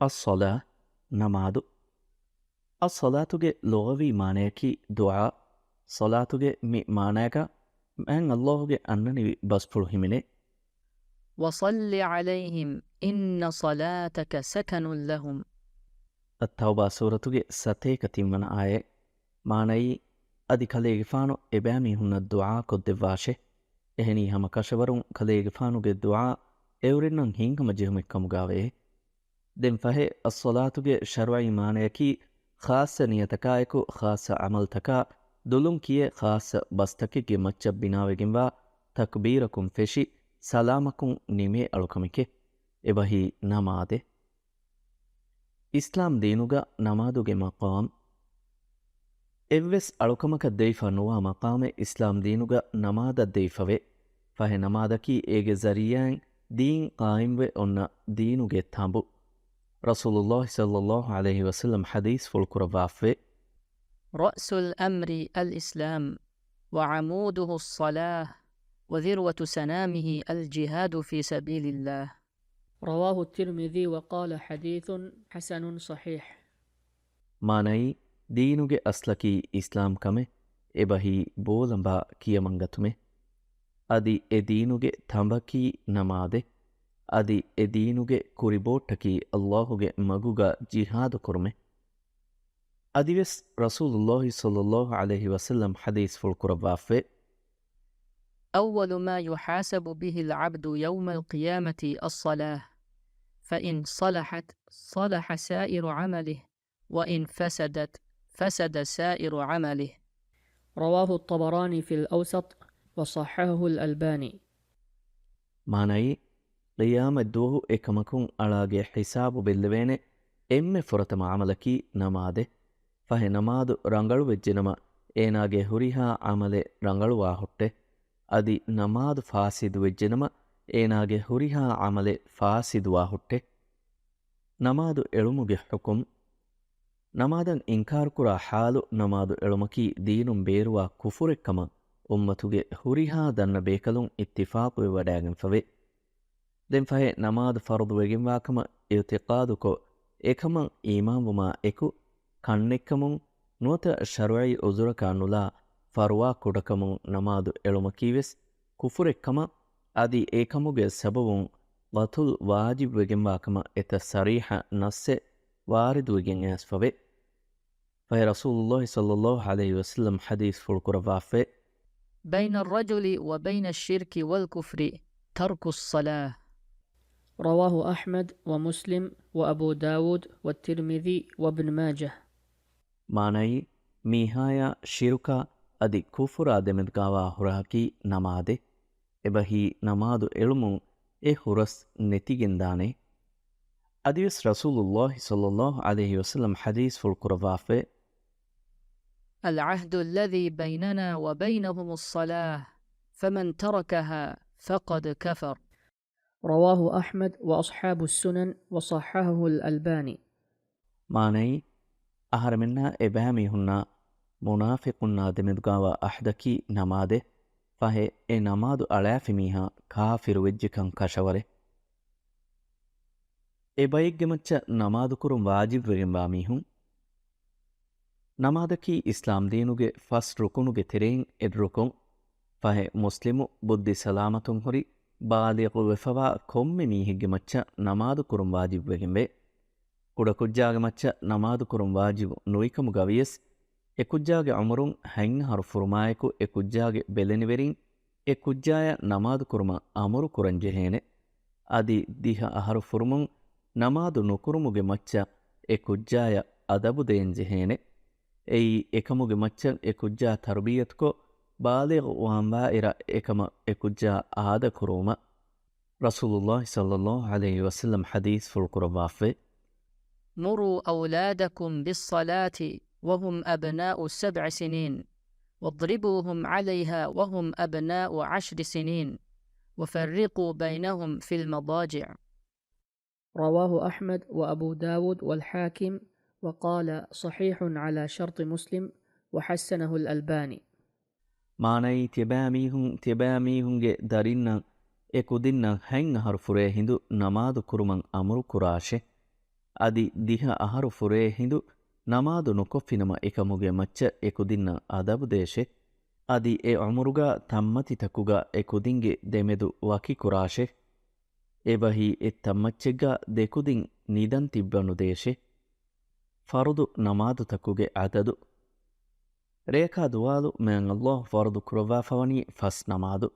ಅಸ್ಸಲಾ ನಮಾದು. ಅಸ್ಸಲಾತುಗೆ ಲೊಗವಿ ಮಾನೆಯಕಿ ದುಆ. ಸಲಾತುಗೆ ಮಿ ಮಾನಾಗ ಮ್ಯಾನ್ ಅಲ್ಲಾಹುಗೆ ಅನ್ನನಿವಿ ಬಸ್ಫುಳು ಹಿಮಿನೆ. وصل عليهم إن صلاتك سكن لهم. ಅತ್ತೌಬಾ ಸೂರತುಗೆ ಸತೇಕ ತಿಮ್ಮನ ಆಯೆ ಮಾನಯಿ ಅದಿ ಕಲೇಗಿಫಾನು ಎಬ್ಯಾಮಿ ಹುನ್ನ ದುಆ ಕೊದ್ದೆವಾಶೆ. ಎಹೆನಿ ಹಮ ಕಶವರುಂ ಕಲೇಗಿಫಾನುಗೆ ದುಆ ಎವರಿನ್ನಂ ಹಿಂಗಮ ಜಿಹುಮಿಕ್ಕಮುಗಾವೆ. ದೆನ್ ಫಹೆ ಅಸ್ಸಲಾತುಗೆ ಶರ್ವಯಿ ಮಾನೆಯಕಿ ಖಾಸ ನಿಯತಕಾಯಕು ಖಾಸ ಅಮಲ್ತಕ ದುಲುಂ ಕಿಯೆ ಖಾಸ ಬಸ್ತಕಿಗೆ ಮಚ್ಚ ಬಿನಾವೆಗಿಂವಾ ತಕ್ಬೀರಕುಂ ಫೆಶಿ ಸಲಾಮಕುಂ ನಿಮೆ ಅಳುಕಮಿಕೆ ಎಬಹಿ ನಮಾದೆ. ಇಸ್ಲಾಂ ದೀನುಗ ನಮಾದುಗೆ ಮಕಾಮ್ ಎವ್ವೆಸ್ ಅಳುಕಮಕ ದೈಫ ನುವಾ ಮಕಾಮೆ ಇಸ್ಲಾಂ ದೀನುಗ ನಮಾದ ದೈಫವೆ. ಫಹೆ ನಮಾದಕಿ ಏಗೆ ಜರಿಯಾನ್ ದೀನ್ ಕಾಯಿಮ್ವೆ ಒನ್ನ ದೀನುಗೆ ತಾಂಬು. ರಸೂಲುಲ್ಲಾಹಿ ಸಲ್ಲಲ್ಲಾಹು ಅಲೈಹಿ ವಸಲ್ಲಂ ಹದೀಸ್ ಫುಲ್ಕುರವಾಫೆ. رأس الأمر الإسلام وعموده الصلاة وذروة سنامه الجهاد في سبيل الله. رواه الترمذي وقال حديث حسن صحيح. ಮಾನೈ ದೀನುಗೆ ಅಸ್ಲಕಿ ಇಸ್ಲಾಂ ಕಮೆ ಎಬಹಿ ಬೋಲಂಬ ಕಿಯಮಂಗತುಮೆ. ಅದಿ ಎ ದೀನುಗೆ ತಂಬಕಿ ನಮಾದೆ. ಅದಿ ಎ ದೀನುಗೆ ಕುರಿಬೋಟಕಿ ಅಲ್ಲಾಹುಗೆ ಮಗುಗ ಜಿಹಾದು ಕುರ್ಮೆ. ಅದಿವೆಸ್ ರಸೂಲುಲ್ಲಾಹಿ ಸಲ್ಲಲ್ಲಾಹು ಅಲೈಹಿ ವಸಲ್ಲಂ ಹದೀಸ್ ಫುಲ್ಕುರವಾಫೆ. أول ما يحاسب به العبد يوم القيامة الصلاة، فإن صلحت صلح سائر عمله، وإن فسدت فسد سائر عمله. رواه الطبراني في الأوسط وصححه الألباني. ಮಾನೈ ಕಿಯಾಮದ್ದೂಹು ಎಕಮಕುಂ ಅಳಾಗೆ ಹಿಸಾಬು ಬೆಲ್ಲವೇನೆ ಎಮ್ಮೆ ಫುರತಮ ಅಮಲಕಿ ನಮಾದೆ. ಫಹೆ ನಮಾದು ರಂಗಳು ವೆಜ್ಜಿನಮ ಏನಾಗೆ ಹುರಿಹಾ ಅಮಲೆ ರಂಗಳುವಾ ಹುಟ್ಟೆ. ಅದಿ ನಮಾದು ಫಾಸಿದು ವೆಜ್ಜಿನಮ ಏನಾಗೆ ಹುರಿಹಾ ಅಮಲೆ ಫಾಸಿದುವಾ ಹುಟ್ಟೆ. ನಮಾದು ಎಳುಮುಗೆ ಹುಕುಂ. ನಮಾದನ್ ಇಂಕಾರ್ಕುರ ಹಾಲು ನಮಾದು ಎಳುಮಕಿ ದೀನುಂ ಬೇರುವ ಕುಫುರೆಕ್ಕಮ ಉಮ್ಮತುಗೆ ಹುರಿಹಾ ದನ್ನ ಬೇಕಲುಂ ಇತ್ತಿಫಾಕುವೆ ವಡಾಗನ್ ಫವೆ. ದೆನ್ ಫಹೆ ನಮಾದು ಫರ್ದು ವೆಗಿಂವಾಕಮ ಇತಿಕಾದುಕೊ ಏಕಮಂ ಈಮಾವುಮಾ ಎಕು ಕಣ್ಣೆಕ್ಕಮುಂ ನುವತ ಶರ್ವಯಿ ಉಜುರಕ ನುಲಾ ಫರ್ವಾ ಕುಡಕಮುಂ ನಮಾದು ಎಳುಮಕೀವೆಸ್ ಕುಫುರೆಕ್ಕಮ ಅದಿ ಏಕಮುಗೆ ಸಬವುಂ ವತುಲ್ ವಾಜಿಬ್ ವೆಗಿಂವಾಕಮ ಎತ ಸರೀಹ ನಸ್ಸೆ ವಾರಿದು ವೆಗಿನ್ ಎಸ್ಫವೆ. ಫಹೆ ರಸೂಲುಲ್ಲಾಹಿ ಸಲ್ಲಲ್ಲಾಹು ಅಲೈಹಿ ವಸಲ್ಲಂ ಹದೀಸ್ ಫುಲ್ಕುರವಾಫೆ. بين الرجل وبين الشرك والكفر ترك الصلاة. رواه أحمد ومسلم وأبو داود والترمذي وابن ماجه. ಮಾನೈ ಮೀಹಾಯ ಶಿರುಕ ಅದಿ ಕುಫುರಾ ದೆಮೆದ್ಗಾವಾ ಹುರಹಕಿ ನಮಾದೆ. ಎಬಹಿ ನಮಾದು ಎಳುಮುಂ ಎ ಹುರಸ್ ನೆತಿಗೆಂದಾನೆ. ಅದಿವೆಸ್ ರಸೂಲುಲ್ಲಾಹಿ ಸಲ್ಲಲ್ಲಾಹು ಅಲೈಹಿ ವಸಲ್ಲಂ ಹದೀಸ್ ಫುಲ್ಕುರವಾಫೆ. العهد الذي بيننا وبينهم الصلاة، فمن تركها فقد كفر. رواه أحمد وأصحاب السنن وصححه الألباني. ಮಾನೈ ಅಹರಮೆನ್ನ ಎಬಾಮಿ ಹುನ್ನ ಮುನಾಫಿಕುನ್ನ ದೆಮೆದ್ಗಾವಾ ಅಹ್ದಕಿ ನಮಾದೆ. ಫಹೆ ಎ ನಮಾದು ಅಳಾಫಿ ಮೀಹಾ ಕಾಫಿರು ವೆಜ್ಜಿಕಂ ಕಶವರೆ. ಎ ಬೈಗ್ಗೆ ಮಚ್ಚ ನಮಾದು ಕುರುಂ ವಾಜಿಬ್ ವೆಗೆಂಬಾ ಮೀಹುಂ. ನಮಾದಕಿ ಇಸ್ಲಾಂ ದೀನುಗೆ ಫಸ್ಟ್ ರುಕುನುಗೆ ತೆರೆಯಿಂ ಎಡ್ ರುಕುಂ. ಫಹೆ ಮುಸ್ಲಿಮು ಬುದ್ಧಿ ಸಲಾಮತುಂ ಹುರಿ ಬಾಲಿಗು ವೆಫವಾ ಕೊಮ್ಮೆ ಮೀಹಿಗ್ಗೆ ಮಚ್ಚ ನಮಾದು ಕುರುಂ ವಾಜಿಬ್ ವೆಗೆಂಬೆ. ಕುಡ ಕುಜ್ಜಾಗೆ ಮಚ್ಚ ನಮಾದು ಕುರುಂ ವಾಜಿಬು ನುಯಿಕಮು ಗವಿಯಸ್ ಎ ಕುಜ್ಜಾಗೆ ಅಮರುಂ ಹೆಂಗ್ ಹರು ಫುರುಮಾಯಕು ಎ ಕುಜ್ಜಾಗೆ ಬೆಲೆನಿವೆರಿಂ ಎ ಕುಜ್ಜಾಯ ನಮಾದು ಕುರುಮ ಅಮರು ಕುರಂಜೆಹೇನೆ. ಅದಿ ದಿಹ ಅಹರು ಫುರುಮುಂ ನಮಾದು ನುಕುರುಮುಗೆ ಮಚ್ಚ ಎ ಕುಜ್ಜಾಯ ಅದಬು ದೇಂಜೆಹೇನೆ. ಎಯಿ ಎಕಮುಗೆ ಮಚ್ಚನ್ ಎ ಕುಜ್ಜಾ ತರ್ಬಿಯತ್ಕೊ ಬಾಲಿಗು ವಾಂಬಾ ಇರ ಎಕಮ ಎ ಕುಜ್ಜಾ ಆದ ಕುರುಮ. ರಸೂಲುಲ್ಲಾಹಿ ಸಲ್ಲಲ್ಲಾಹು ಅಲೈಹಿ ವಸಲ್ಲಂ ಹದೀಸ್ ಫುಲ್ಕುರವಾಫೆ. مروا أولادكم بالصلاة وهم أبناء 7 سنين، واضربوهم عليها وهم أبناء 10 سنين، وفرقوا بينهم في المضاجع. رواه أحمد وأبو داود والحاكم وقال صحيح على شرط مسلم وحسنه الألباني. ಮಾನೈ ತಿಬಾಮೀಹುಂಗೆ ದರಿನ್ನ ಎ ಕುದಿನ್ನ ಹೆಂಗ್ ಹರ್ಫುರೆ ಹಿಂದು ನಮಾದು ಕುರುಮಂ ಅಮರು ಕುರಾಶೆ. ಅದಿ ದಿಹ ಅಹರು ಫುರೇ ಹಿಂದು ನಮಾದು ನುಕೊಫಿನಮ ಎಕಮುಗೆ ಮಚ್ಚ ಎಕುದಿನ್ನ ಅದಬು ದೇಶೆ ಅದಿ ಎ ಅಮುರುಗ ತಮ್ಮತಿ ತಕುಗ ಎಕುದಿಂಗೆ ದೆಮೆದು ವಕಿ ಕುರಾಶೆ ಎಬಹಿ ಎ ತಮ್ಮಚ್ಚೆಗ್ಗ ದೆಕುದಿಂ ನಿದನ್ ತಿಬ್ಬನು ದೇಶೆ ಫರುದು ನಮಾದು ತಕುಗೆ ಅದದು ರೇಖಾ ದುವಾಲು ಮ್ಯಾನ್ ಅಲ್ಲಾಹ್ ಫರುದು ಕುರವಾಫವನಿ ಫಸ್ ನಮಾದು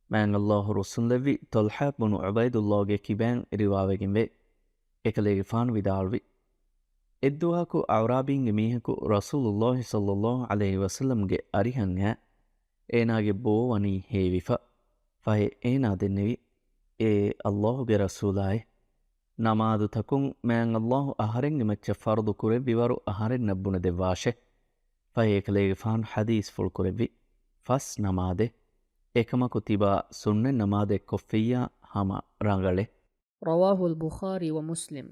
ಮ್ಯಾನ್ ಅಲ್ಲಾಹ್ ರುಸುಲ್ಲೆವಿ ತೊಲ್ಹಾಕ್ ಬನು ಉಬೈದುಲ್ಲಾಹ್ಗೆ ಕಿಬ್ಯಾನ್ ರಿವಾವೆಗಿಂವೆ ಎಕಲೇಗೆ ಫಾನ್ ವಿದಾಳ್ವಿ ಎದ್ದುವಾಕು ಔರಾಬೀಂಗೆ ಮೀಹಕು ರಸೂಲುಲ್ಲಾಹಿ ಸಲ್ಲಲ್ಲಾಹು ಅಲೈಹಿ ವಸಲ್ಲಂಗೆ ಅರಿಹಂ ಹ್ಯಾ ಏನಾಗೆ ಬೋವನಿ ಹೇವಿಫ ಫಹೆ ಏನಾ ದೆನ್ನೆವಿ ಏ ಅಲ್ಲಾಹುಗೆ ರಸೂಲಾಯೆ ನಮಾದು ತಕುಂ ಮ್ಯಾನ್ ಅಲ್ಲಾಹು ಅಹರೆಂಗೆ ಮೆಚ್ಚ ಫರ್ದು ಕುರೆವ್ವಿವರು ಅಹರೆನ್ ನಬ್ಬುನ ದೆವ್ವಾಶೆ ಫಹೆ ಎಕಲೇಗೆ ಫಾನ್ ಹದೀಸ್ ಫುಲ್ ಕುರೆವ್ವಿ ಫಸ್ ನಮಾದೆ ಎಕಮಕು ತಿಬಾ ಸುನ್ನೆ ನಮಾದೆ ಕೊಫ್ಫಿಯ್ಯಾ ಹಮ ರಂಗಳೆ رواه البخاري ومسلم